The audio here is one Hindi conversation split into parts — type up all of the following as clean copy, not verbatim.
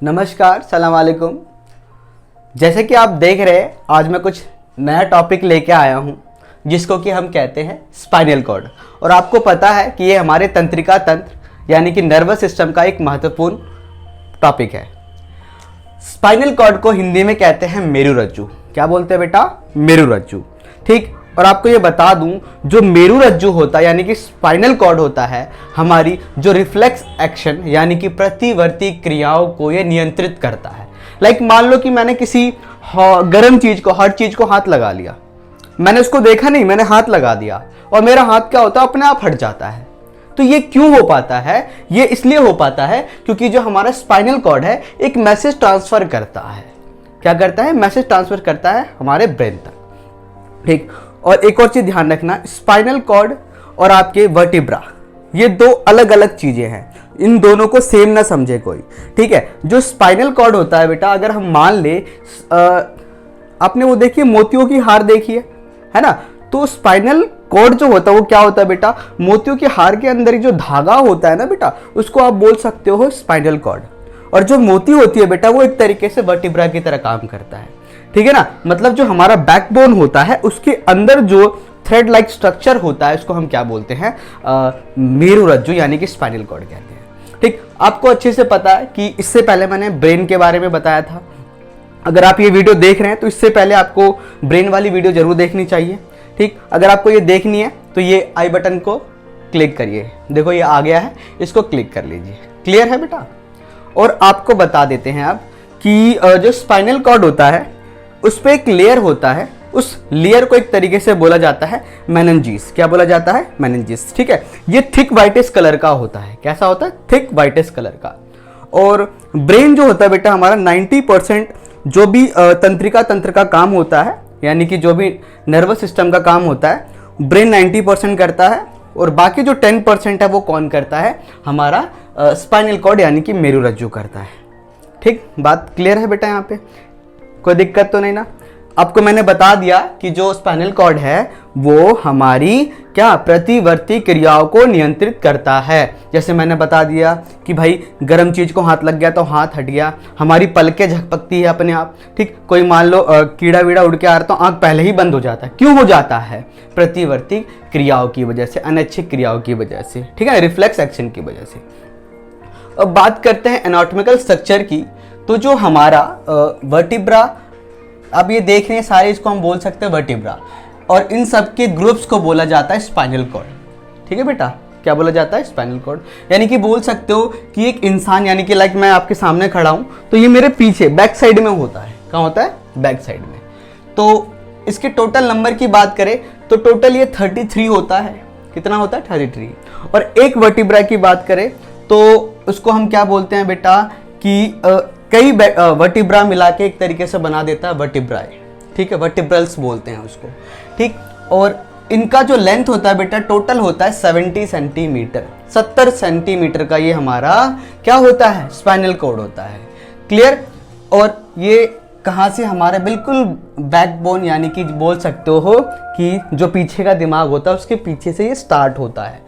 नमस्कार, सलाम वालेकुम। जैसे कि आप देख रहे हैं, आज मैं कुछ नया टॉपिक लेके आया हूँ जिसको कि हम कहते हैं स्पाइनल कॉर्ड। और आपको पता है कि ये हमारे तंत्रिका तंत्र यानी कि नर्वस सिस्टम का एक महत्वपूर्ण टॉपिक है। स्पाइनल कॉर्ड को हिंदी में कहते हैं मेरुरज्जु। क्या बोलते हैं बेटा? मेरुरज्जु। ठीक। और आपको ये बता दूं, जो मेरुरज्जु होता है यानी कि स्पाइनल कॉर्ड होता है, हमारी जो रिफ्लेक्स एक्शन यानी कि प्रतिवर्ती क्रियाओं को ये नियंत्रित करता है। लाइक मान लो कि मैंने किसी गर्म चीज को, हर चीज को हाथ लगा लिया, मैंने उसको देखा नहीं, मैंने हाथ लगा दिया और मेरा हाथ क्या होता है, अपने आप हट जाता है। तो ये क्यों हो पाता है? ये इसलिए हो पाता है क्योंकि जो हमारा स्पाइनल कॉर्ड है एक मैसेज ट्रांसफर करता है। क्या करता है? मैसेज ट्रांसफर करता है हमारे ब्रेन तक। ठीक। और एक और चीज ध्यान रखना, स्पाइनल कॉर्ड और आपके वर्टिब्रा ये दो अलग अलग चीजें हैं, इन दोनों को सेम ना समझे कोई। ठीक है। जो स्पाइनल कॉर्ड होता है बेटा, अगर हम मान ले, आपने वो देखिए मोतियों की हार देखी है ना, तो स्पाइनल कॉर्ड जो होता है वो क्या होता है बेटा, मोतियों की हार के अंदर जो धागा होता है ना बेटा, उसको आप बोल सकते हो स्पाइनल कॉर्ड। और जो मोती होती है बेटा, वो एक तरीके से वर्टिब्रा की तरह काम करता है। ठीक है ना। मतलब जो हमारा बैकबोन होता है उसके अंदर जो थ्रेड लाइक स्ट्रक्चर होता है उसको हम क्या बोलते हैं? मेरुरज्जु यानी कि स्पाइनल कॉर्ड कहते हैं। ठीक। आपको अच्छे से पता है कि इससे पहले मैंने ब्रेन के बारे में बताया था। अगर आप ये वीडियो देख रहे हैं तो इससे पहले आपको ब्रेन वाली वीडियो जरूर देखनी चाहिए। ठीक। अगर आपको ये देखनी है तो ये आई बटन को क्लिक करिए, देखो ये आ गया है, इसको क्लिक कर लीजिए। क्लियर है बेटा? और आपको बता देते हैं आप कि जो स्पाइनल कॉर्ड होता है उस पर एक लेयर होता है, उस लेयर को एक तरीके से बोला जाता है मेनिंजिस। क्या बोला जाता है? मेनिंजिस। ठीक है। ये थिक वाइटिश कलर का होता है। कैसा होता है? थिक वाइटिश कलर का। और ब्रेन जो होता है बेटा हमारा 90% जो भी तंत्रिका तंत्र का काम होता है, यानी कि जो भी नर्वस सिस्टम का काम होता है, ब्रेन 90% करता है। और बाकी जो 10% है वो कौन करता है? हमारा स्पाइनल कॉर्ड यानी कि मेरुरज्जु करता है। ठीक। बात क्लियर है बेटा? यहाँ पे कोई दिक्कत तो नहीं ना? आपको मैंने बता दिया कि जो स्पाइनल कॉर्ड है वो हमारी क्या प्रतिवर्ती क्रियाओं को नियंत्रित करता है। जैसे मैंने बता दिया कि भाई गर्म चीज को हाथ लग गया तो हाथ हट गया, हमारी पलकें झपकती है अपने आप। ठीक। कोई मान लो कीड़ा वीड़ा उड़ के आ रहा तो आंख पहले ही बंद हो जाता है। क्यों हो जाता है? प्रतिवर्ती क्रियाओं की वजह से, अनैच्छिक क्रियाओं की वजह से। ठीक है, रिफ्लेक्स एक्शन की वजह से। अब बात करते हैं एनाटॉमिकल स्ट्रक्चर की। तो जो हमारा वर्टिब्रा, अब ये देख रहे हैं सारे, इसको हम बोल सकते हैं वर्टिब्रा, और इन सब के ग्रुप्स को बोला जाता है स्पाइनल कॉर्ड। ठीक है बेटा? क्या बोला जाता है? Spinal cord. यानी कि बोल सकते हो कि एक इंसान, यानी कि लाइक मैं आपके सामने खड़ा हूं तो ये मेरे पीछे बैक साइड में होता है। कहाँ होता है? बैक साइड में। तो इसके टोटल नंबर की बात करें तो टोटल ये 33 होता है। कितना होता है? 33। और एक वर्टिब्रा की बात करें तो उसको हम क्या बोलते हैं बेटा कि कई वर्टिब्रा मिला के एक तरीके से बना देता है वर्टिब्राए। ठीक है, वर्टिब्रल्स बोलते हैं उसको। ठीक। और इनका जो लेंथ होता है बेटा टोटल होता है 70 सेंटीमीटर। 70 सेंटीमीटर का ये हमारा क्या होता है? स्पाइनल कॉर्ड होता है। क्लियर? और ये कहाँ से? हमारे बिल्कुल बैकबोन, यानी कि बोल सकते हो कि जो पीछे का दिमाग होता है उसके पीछे से ये स्टार्ट होता है,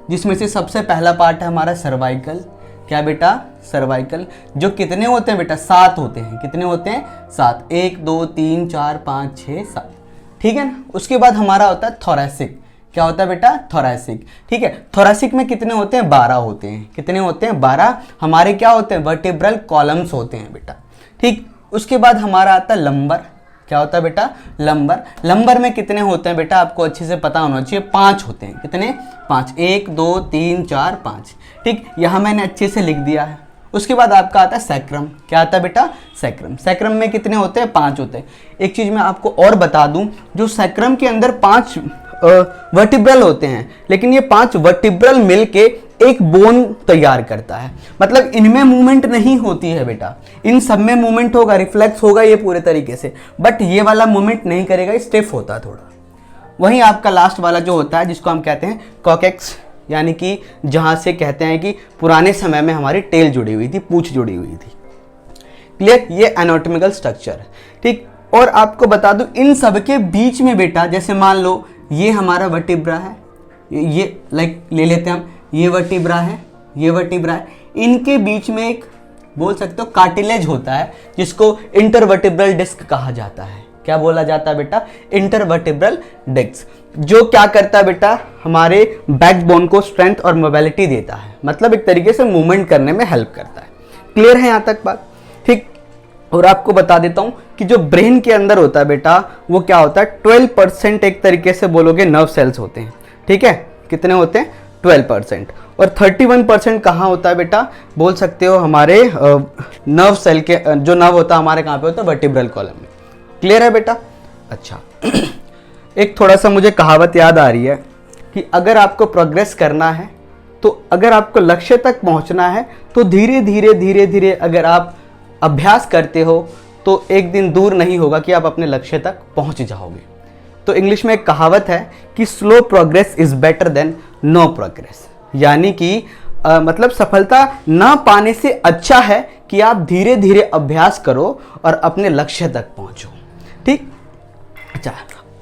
जिसमें से सबसे पहला पार्ट है हमारा सर्वाइकल। क्या बेटा? सर्वाइकल। जो कितने होते हैं बेटा? 7 होते हैं। कितने होते हैं? 7। 1 2 3 4 5 6 7। ठीक है ना। उसके बाद हमारा होता है थोरैसिक। क्या होता है बेटा? थोरैसिक। ठीक है। थोरैसिक में कितने होते हैं? 12 होते हैं। कितने होते हैं? 12 हमारे क्या होते हैं? वर्टिब्रल कॉलम्स होते हैं बेटा। ठीक। उसके बाद हमारा आता है लंबर। क्या होता है बेटा? लंबर। लंबर में कितने होते हैं बेटा? आपको अच्छे से पता होना चाहिए। 5 होते हैं। कितने? 5। 1 2 3 4 5। ठीक। यहाँ मैंने अच्छे से लिख दिया है। उसके बाद आपका आता है सैक्रम। क्या आता है बेटा? सैक्रम। सैक्रम में कितने होते हैं? 5 होते हैं। एक चीज मैं आपको और बता दूं, जो सैक्रम के अंदर 5 वर्टिब्रल होते हैं, लेकिन ये 5 वर्टिब्रल मिलके एक बोन तैयार करता है। मतलब इनमें मूवमेंट नहीं होती है बेटा, इन सब में मूवमेंट होगा, रिफ्लेक्स होगा ये पूरे तरीके से, बट ये वाला मूवमेंट नहीं करेगा, स्टिफ होता है थोड़ा। वहीं आपका लास्ट वाला जो होता है जिसको हम कहते हैं कॉकेक्स, यानी कि जहां से कहते हैं कि पुराने समय में हमारी टेल जुड़ी हुई थी, पूंछ जुड़ी हुई थी। क्लियर? ये एनाटॉमिकल स्ट्रक्चर। ठीक। और आपको बता दूं इन सब के बीच में बेटा, जैसे मान लो ये हमारा वर्टिब्रा है, ये लाइक ले लेते हैं हम, ये वर्टिब्रा है, ये वर्टिब्रा है, इनके बीच में एक बोल सकते हो कार्टिलेज होता है, जिसको इंटरवर्टिब्रल डिस्क कहा जाता है। क्या बोला जाता है बेटा? इंटरवर्टिब्रल डिस्क, जो क्या करता है बेटा? हमारे बैकबोन को स्ट्रेंथ और मोबिलिटी देता है, मतलब एक तरीके से मूवमेंट करने में हेल्प करता है। क्लियर है यहाँ तक बात? ठीक। और आपको बता देता हूँ कि जो ब्रेन के अंदर होता है बेटा, वो क्या होता है? 12% एक तरीके से बोलोगे नर्व सेल्स होते हैं। ठीक है, कितने होते हैं? 12%। और 31% कहाँ होता है बेटा? बोल सकते हो हमारे नर्व सेल के, जो नर्व होता है हमारे कहाँ पे होता है? वर्टिब्रल कॉलम में। क्लियर है बेटा? अच्छा एक थोड़ा सा मुझे कहावत याद आ रही है कि अगर आपको प्रोग्रेस करना है, तो अगर आपको लक्ष्य तक पहुंचना है, तो धीरे धीरे धीरे धीरे अगर आप अभ्यास करते हो तो एक दिन दूर नहीं होगा कि आप अपने लक्ष्य तक पहुंच जाओगे। तो इंग्लिश में एक कहावत है कि slow progress is better than no progress, यानी कि मतलब सफलता ना पाने से अच्छा है कि आप धीरे धीरे अभ्यास करो और अपने लक्ष्य तक पहुंचो। ठीक। अच्छा,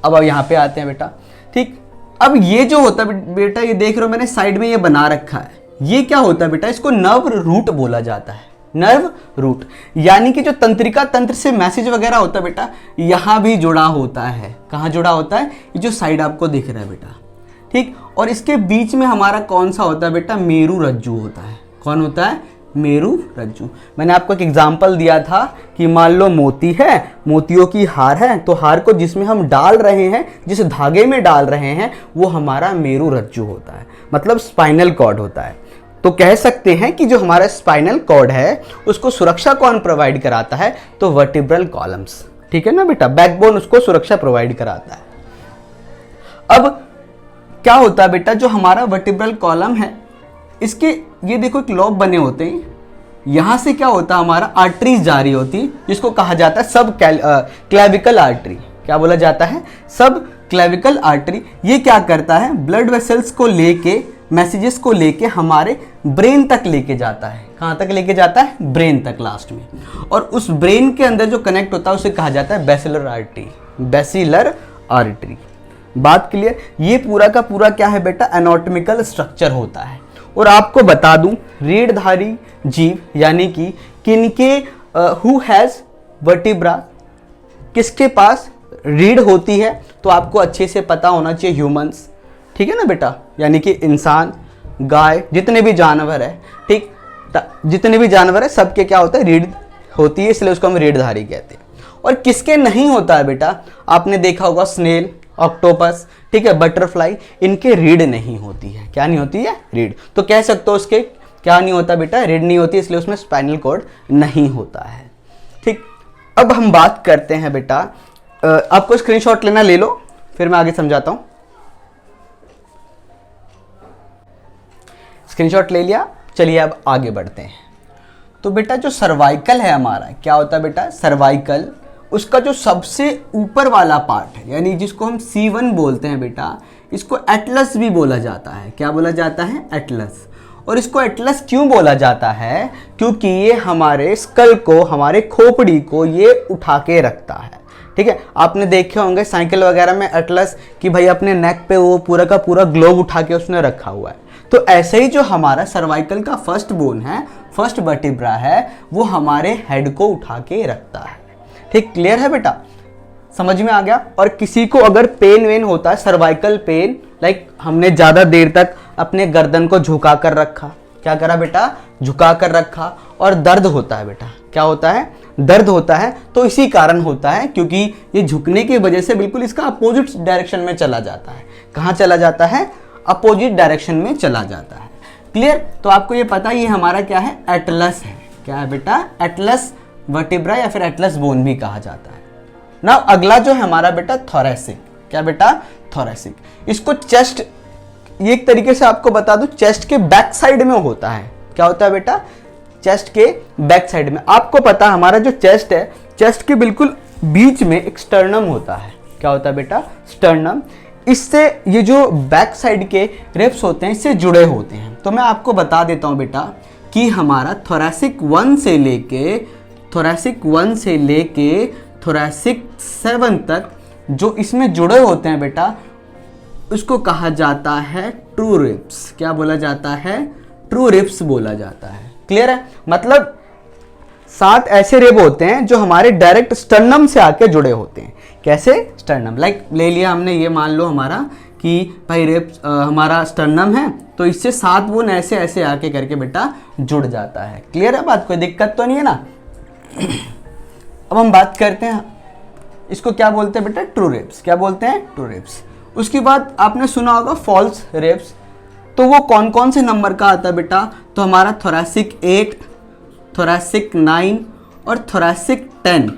अब यहाँ पे आते हैं बेटा। ठीक। अब ये जो होता है बेटा, ये देख रहे हो मैंने साइड में ये बना रखा है, ये क्या होता है बेटा? इसको नर्व रूट बोला जाता है। नर्व रूट यानी कि जो तंत्रिका तंत्र से मैसेज वगैरह होता है बेटा, यहां भी जुड़ा होता है। कहां जुड़ा होता है? ये जो साइड आपको दिख रहा है बेटा। ठीक। और इसके बीच में हमारा कौन सा होता है बेटा? मेरु रज्जु होता है। कौन होता है? मेरु रज्जु। मैंने आपको एक एग्जाम्पल दिया था कि मान लो मोती है, मोतियों की हार है, तो हार को जिसमें हम डाल रहे हैं, जिस धागे में डाल रहे हैं, वो हमारा मेरु रज्जु होता है, मतलब स्पाइनल कॉर्ड होता है। तो कह सकते हैं कि जो हमारा स्पाइनल कॉर्ड है उसको सुरक्षा कौन प्रोवाइड कराता है? तो वर्टिब्रल कॉलम्स। ठीक है ना बेटा? बैकबोन उसको सुरक्षा प्रोवाइड कराता है। अब क्या होता है बेटा? जो हमारा वर्टिब्रल कॉलम है, इसके ये देखो एक लॉब बने होते हैं, यहां से क्या होता है? हमारा आर्टरीज जारी होती, जिसको कहा जाता है सब क्लेविकल आर्टरी। क्या बोला जाता है? सब क्लेविकल आर्टरी। ये क्या करता है? ब्लड वेसल्स को लेके, मैसेजेस को लेके हमारे ब्रेन तक लेके जाता है। कहां तक लेके जाता है? ब्रेन तक लास्ट में। और उस ब्रेन के अंदर जो कनेक्ट होता है उसे कहा जाता है बेसिलर आर्टरी। Basilar artery. बात क्लियर? ये पूरा का पूरा क्या है बेटा? एनाटॉमिकल स्ट्रक्चर होता है। और आपको बता दूं, रीढ़धारी जीव यानी कि किनके हु हैज वर्टिब्रा, किसके पास रीढ़ होती है, तो आपको अच्छे से पता होना चाहिए ह्यूमंस। ठीक है ना बेटा? यानी कि इंसान, गाय, जितने भी जानवर है, ठीक, जितने भी जानवर है सबके क्या होता है? रीढ़ होती है, इसलिए उसको हम रीढ़धारी कहते हैं। और किसके नहीं होता है बेटा? आपने देखा होगा स्नेल, ऑक्टोपस, ठीक है, बटरफ्लाई, इनके रीढ़ नहीं होती है। क्या नहीं होती है? रीढ़। तो कह सकते हो उसके क्या नहीं होता बेटा? रीढ़ नहीं होती, इसलिए उसमें स्पाइनल कॉर्ड नहीं होता है। ठीक। अब हम बात करते हैं बेटा, आपको स्क्रीनशॉट लेना ले लो, फिर मैं आगे समझाता हूं। स्क्रीनशॉट ले लिया? चलिए अब आगे बढ़ते हैं। तो बेटा जो सर्वाइकल है हमारा, क्या होता है बेटा? सर्वाइकल, उसका जो सबसे ऊपर वाला पार्ट है, यानी जिसको हम C1 बोलते हैं बेटा, इसको एटलस भी बोला जाता है। क्या बोला जाता है? एटलस। और इसको एटलस क्यों बोला जाता है? क्योंकि ये हमारे स्कल को, हमारे खोपड़ी को ये उठा के रखता है। ठीक है, आपने देखे होंगे साइकिल वगैरह में एटलस कि भाई अपने नेक पे वो पूरा का पूरा ग्लोब उठा के उसने रखा हुआ है। तो ऐसे ही जो हमारा सर्वाइकल का फर्स्ट बोन है, फर्स्ट वर्टिब्रा है, वो हमारे हेड को उठा के रखता है। ठीक, क्लियर है बेटा? समझ में आ गया? और किसी को अगर पेन वेन होता है, सर्वाइकल पेन, लाइक हमने ज्यादा देर तक अपने गर्दन को झुका कर रखा, क्या करा बेटा? झुका कर रखा, और दर्द होता है बेटा। क्या होता है? दर्द होता है। तो इसी कारण होता है क्योंकि ये झुकने की वजह से बिल्कुल इसका अपोजिट डायरेक्शन में चला जाता है। कहाँ चला जाता है? अपोजिट डायरेक्शन में चला जाता है। क्लियर? तो आपको ये पता, ये हमारा क्या है? एटलस है। क्या है बेटा? एटलस वर्टिब्रा या फिर एटलस बोन भी कहा जाता है ना। अगला जो है हमारा बेटा थोरेसिक। क्या बेटा? थोरेसिक। इसको चेस्ट, ये एक तरीके से आपको बता दूं, चेस्ट के बैक साइड में होता है। क्या होता है बेटा? चेस्ट के बैक साइड में। आपको पता है हमारा जो चेस्ट है, चेस्ट के बिल्कुल बीच में एक स्टर्नम होता है। क्या होता है बेटा? स्टर्नम। इससे ये जो बैक साइड के रिब्स होते हैं, इससे जुड़े होते हैं। तो मैं आपको बता देता हूं बेटा कि हमारा थोरेसिक 1 से लेके थोरेसिक 7 तक जो इसमें जुड़े होते हैं बेटा, उसको कहा जाता है ट्रू रिब्स। क्या बोला जाता है? ट्रू रिब्स बोला जाता है। क्लियर है? मतलब 7 ऐसे रिब होते हैं जो हमारे डायरेक्ट स्टर्नम से आके जुड़े होते हैं। कैसे? स्टर्नम, लाइक ले लिया हमने, ये मान लो हमारा कि भाई रिब हमारा स्टर्नम है, तो इससे 7 बोन ऐसे ऐसे आके करके बेटा जुड़ जाता है। क्लियर है बात? कोई दिक्कत तो नहीं है ना? अब हम बात करते हैं, इसको क्या बोलते हैं बेटा? True ribs. क्या बोलते हैं? True ribs. उसके बाद आपने सुना होगा फॉल्स रिब्स। तो वो कौन कौन से नंबर का आता है बेटा? तो हमारा थोरैसिक 8, थोरैसिक 9 और थोरैसिक 10,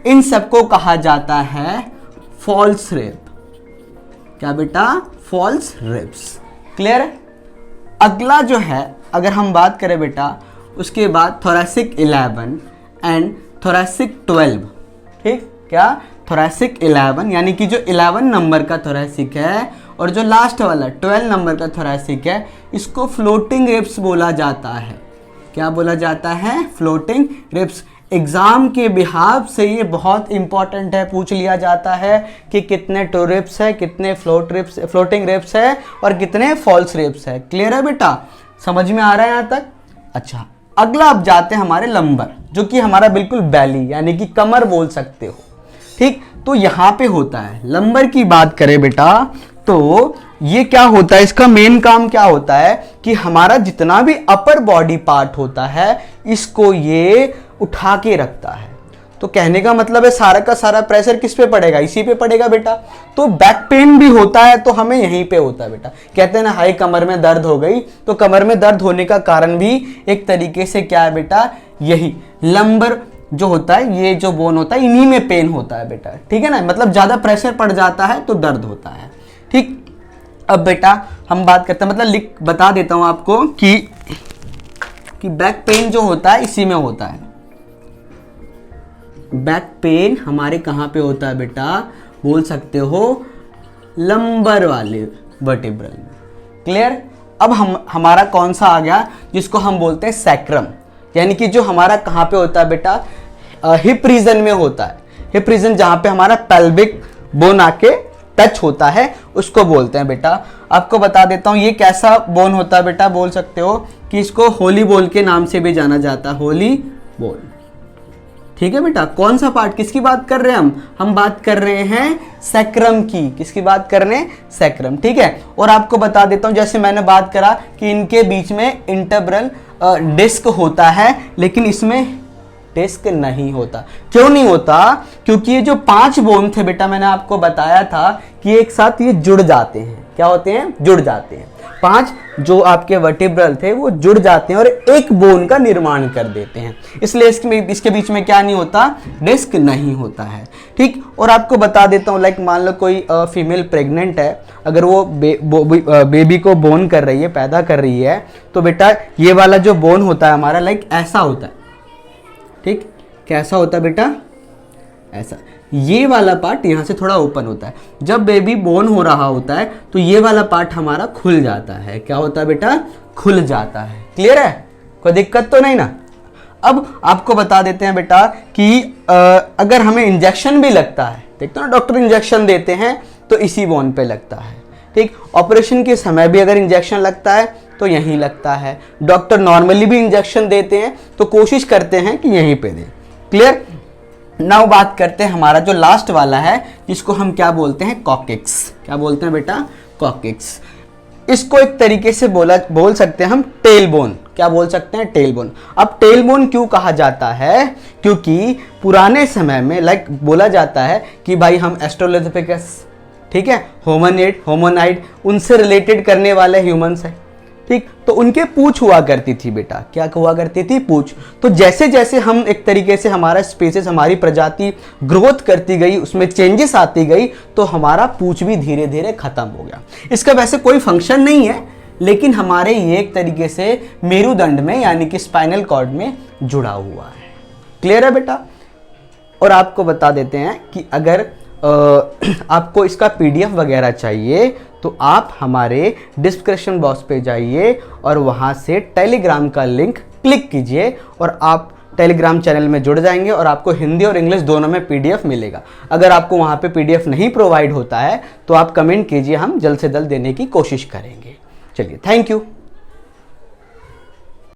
इन सबको कहा जाता है फॉल्स रिब। क्या बेटा? False ribs. क्लियर है? अगला जो है, अगर हम बात करें बेटा, उसके बाद थोरैसिक 11 एंड थोरैसिक 12। ठीक, क्या? थोरैसिक 11 यानी कि जो 11 नंबर का थोरैसिक है और जो लास्ट वाला 12 नंबर का थोरैसिक है, इसको फ्लोटिंग रिब्स बोला जाता है। क्या बोला जाता है? Floating ribs. एग्जाम के बिहाफ से ये बहुत इंपॉर्टेंट है, पूछ लिया जाता है कि कितने ट्रू रिब्स है, कितने फ्लोटिंग रिब्स है और कितने फॉल्स रिब्स है। क्लियर है बेटा? समझ में आ रहा है यहाँ तक? अच्छा, अगला अब जाते हैं हमारे लंबर, जो कि हमारा बिल्कुल बैली यानी कि कमर बोल सकते हो। ठीक, तो यहाँ पे होता है लंबर की बात करें बेटा, तो ये क्या होता है, इसका मेन काम क्या होता है कि हमारा जितना भी अपर बॉडी पार्ट होता है, इसको ये उठा के रखता है। तो कहने का मतलब है सारा का सारा प्रेशर किस पे पड़ेगा? इसी पे पड़ेगा बेटा। तो बैक पेन भी होता है तो हमें यहीं पे होता है बेटा। कहते हैं ना, हाई कमर में दर्द हो गई, तो कमर में दर्द होने का कारण भी एक तरीके से क्या है बेटा? यही लंबर जो होता है, ये जो बोन होता है, इन्हीं में पेन होता है बेटा। ठीक है ना? मतलब ज्यादा प्रेशर पड़ जाता है तो दर्द होता है। ठीक, अब बेटा हम बात करते हैं, मतलब बता देता हूं आपको कि बैक पेन जो होता है इसी में होता है। बैक पेन हमारे कहां पे होता है बेटा? बोल सकते हो लंबर वाले वर्टिब्रल में। क्लियर? अब हमारा कौन सा आ गया जिसको हम बोलते हैं सैक्रम, यानी कि जो हमारा कहां पे होता है बेटा? हिप रीजन में होता है। हिप रीजन जहां पे हमारा पेल्विक बोन आके टच होता है, उसको बोलते हैं बेटा। आपको बता देता हूं ये कैसा बोन होता है बेटा। बोल सकते हो कि इसको होली बोल के नाम से भी जाना जाता है, होली बोल। ठीक है बेटा? कौन सा पार्ट, किसकी बात कर रहे हैं हम बात कर रहे हैं सैक्रम की। किसकी बात कर रहे हैं? सैक्रम। ठीक है, और आपको बता देता हूं, जैसे मैंने बात करा कि इनके बीच में इंटरब्रल डिस्क होता है, लेकिन इसमें डिस्क नहीं होता। क्यों नहीं होता? क्योंकि ये जो 5 बोन थे बेटा, मैंने आपको बताया था कि एक साथ ये जुड़ जाते हैं। क्या होते हैं? जुड़ जाते हैं। 5 जो आपके वर्टिब्रल थे वो जुड़ जाते हैं और एक बोन का निर्माण कर देते हैं, इसलिए इसके बीच में क्या नहीं होता? डिस्क नहीं होता है। ठीक, और आपको बता देता हूँ, लाइक मान लो कोई फीमेल प्रेग्नेंट है, अगर वो बेबी को बोन कर रही है, पैदा कर रही है, तो बेटा ये वाला जो बोन होता है हमारा, लाइक ऐसा होता है। ठीक, कैसा होता है बेटा? ऐसा। ये वाला पार्ट यहां से थोड़ा ओपन होता है। जब बेबी बोर्न हो रहा होता है तो ये वाला पार्ट हमारा खुल जाता है। क्या होता है बेटा? खुल जाता है। क्लियर है? कोई दिक्कत तो नहीं ना? अब आपको बता देते हैं बेटा कि अगर हमें इंजेक्शन भी लगता है, देखते हो ना डॉक्टर इंजेक्शन देते हैं, तो इसी बोन पे लगता है। ठीक, ऑपरेशन के समय भी अगर इंजेक्शन लगता है तो यहीं लगता है। डॉक्टर नॉर्मली भी इंजेक्शन देते हैं तो कोशिश करते हैं कि यहीं पे दें। क्लियर? नाउ बात करते हैं हमारा जो लास्ट वाला है, जिसको हम क्या बोलते हैं? कॉकेक्स। क्या बोलते हैं बेटा? कॉकेक्स। इसको एक तरीके से बोल सकते हैं हम टेल बोन। क्या बोल सकते हैं? Tail bone. अब टेल बोन क्यों कहा जाता है? क्योंकि पुराने समय में लाइक बोला जाता है कि भाई हम एस्ट्रोलोपिथेकस, ठीक है, होमोनाइड, उनसे रिलेटेड करने वाले ह्यूमंस है। ठीक, तो उनके पूंछ हुआ करती थी बेटा। क्या हुआ करती थी? पूंछ। तो जैसे जैसे हम एक तरीके से हमारा स्पीसीज, हमारी प्रजाति ग्रोथ करती गई, उसमें चेंजेस आती गई, तो हमारा पूंछ भी धीरे धीरे खत्म हो गया। इसका वैसे कोई फंक्शन नहीं है, लेकिन हमारे ये एक तरीके से मेरुदंड में यानी कि स्पाइनल कॉर्ड में जुड़ा हुआ है। क्लियर है बेटा? और आपको बता देते हैं कि अगर आपको इसका PDF वगैरह चाहिए तो आप हमारे डिस्क्रिप्शन बॉक्स पे जाइए और वहाँ से टेलीग्राम का लिंक क्लिक कीजिए और आप टेलीग्राम चैनल में जुड़ जाएंगे और आपको हिंदी और इंग्लिश दोनों में PDF मिलेगा। अगर आपको वहाँ पे PDF नहीं प्रोवाइड होता है तो आप कमेंट कीजिए, हम जल्द से जल्द देने की कोशिश करेंगे। चलिए, थैंक यू।